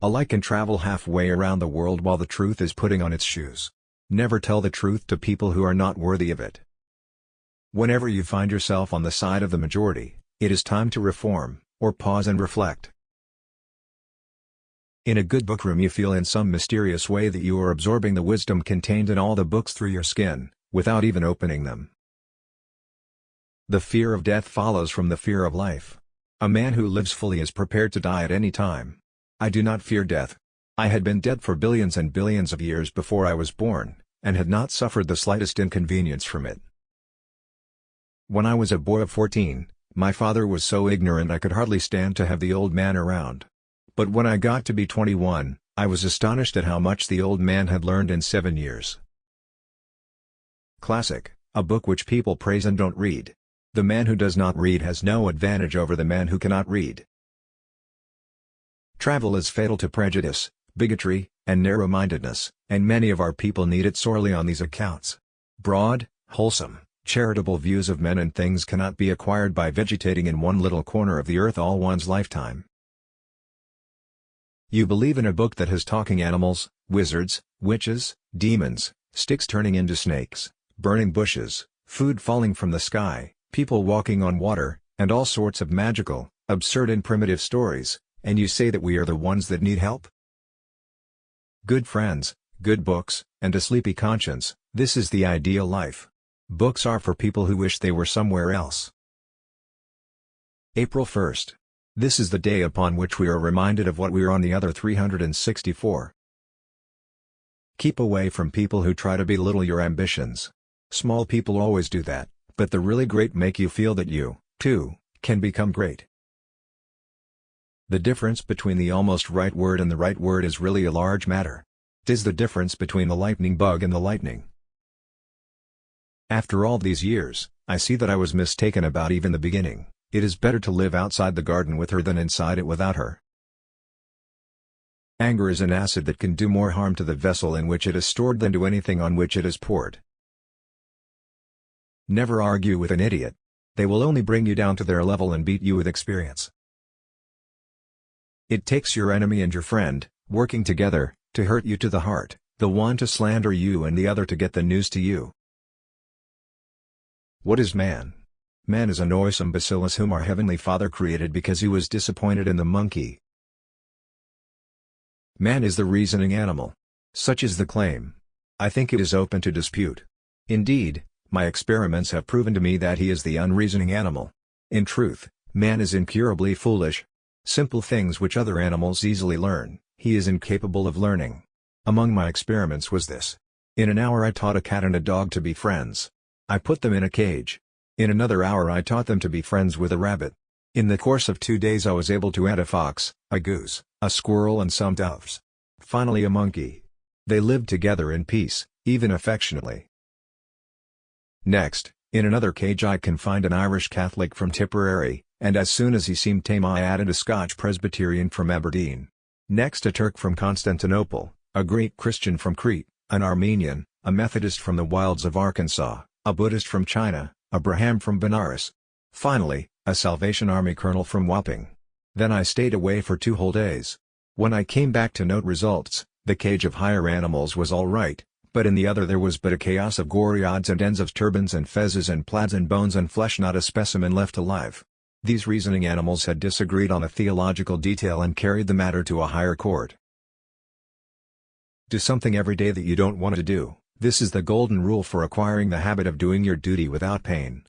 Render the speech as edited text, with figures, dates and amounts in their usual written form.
A lie can travel halfway around the world while the truth is putting on its shoes. Never tell the truth to people who are not worthy of it. Whenever you find yourself on the side of the majority, it is time to reform, or pause and reflect. In a good book room you feel in some mysterious way that you are absorbing the wisdom contained in all the books through your skin, without even opening them. The fear of death follows from the fear of life. A man who lives fully is prepared to die at any time. I do not fear death. I had been dead for billions and billions of years before I was born, and had not suffered the slightest inconvenience from it. When I was a boy of 14, my father was so ignorant I could hardly stand to have the old man around. But when I got to be 21, I was astonished at how much the old man had learned in 7 years. Classic, a book which people praise and don't read. The man who does not read has no advantage over the man who cannot read. Travel is fatal to prejudice, bigotry, and narrow-mindedness, and many of our people need it sorely on these accounts. Broad, wholesome, charitable views of men and things cannot be acquired by vegetating in one little corner of the earth all one's lifetime. You believe in a book that has talking animals, wizards, witches, demons, sticks turning into snakes, burning bushes, food falling from the sky, people walking on water, and all sorts of magical, absurd and primitive stories, and you say that we are the ones that need help? Good friends, good books, and a sleepy conscience, this is the ideal life. Books are for people who wish they were somewhere else. April 1st. This is the day upon which we are reminded of what we are on the other 364. Keep away from people who try to belittle your ambitions. Small people always do that, but the really great make you feel that you, too, can become great. The difference between the almost right word and the right word is really a large matter. 'Tis the difference between the lightning bug and the lightning. After all these years, I see that I was mistaken about even the beginning. It is better to live outside the garden with her than inside it without her. Anger is an acid that can do more harm to the vessel in which it is stored than to anything on which it is poured. Never argue with an idiot. They will only bring you down to their level and beat you with experience. It takes your enemy and your friend, working together, to hurt you to the heart, the one to slander you and the other to get the news to you. What is man? Man is a noisome bacillus whom our Heavenly Father created because he was disappointed in the monkey. Man is the reasoning animal. Such is the claim. I think it is open to dispute. Indeed, my experiments have proven to me that he is the unreasoning animal. In truth, man is incurably foolish. Simple things which other animals easily learn, he is incapable of learning. Among my experiments was this. In an hour I taught a cat and a dog to be friends. I put them in a cage. In another hour I taught them to be friends with a rabbit. In the course of 2 days I was able to add a fox, a goose, a squirrel and some doves. Finally a monkey. They lived together in peace, even affectionately. Next, in another cage I confined an Irish Catholic from Tipperary, and as soon as he seemed tame I added a Scotch Presbyterian from Aberdeen. Next a Turk from Constantinople, a Greek Christian from Crete, an Armenian, a Methodist from the wilds of Arkansas, a Buddhist from China, a Brahmin from Benares. Finally, a Salvation Army colonel from Wapping. Then I stayed away for 2 whole days. When I came back to note results, the cage of higher animals was all right, but in the other there was but a chaos of gory odds and ends of turbans and fezzes and plaids and bones and flesh, not a specimen left alive. These reasoning animals had disagreed on a theological detail and carried the matter to a higher court. Do something every day that you don't want to do. This is the golden rule for acquiring the habit of doing your duty without pain.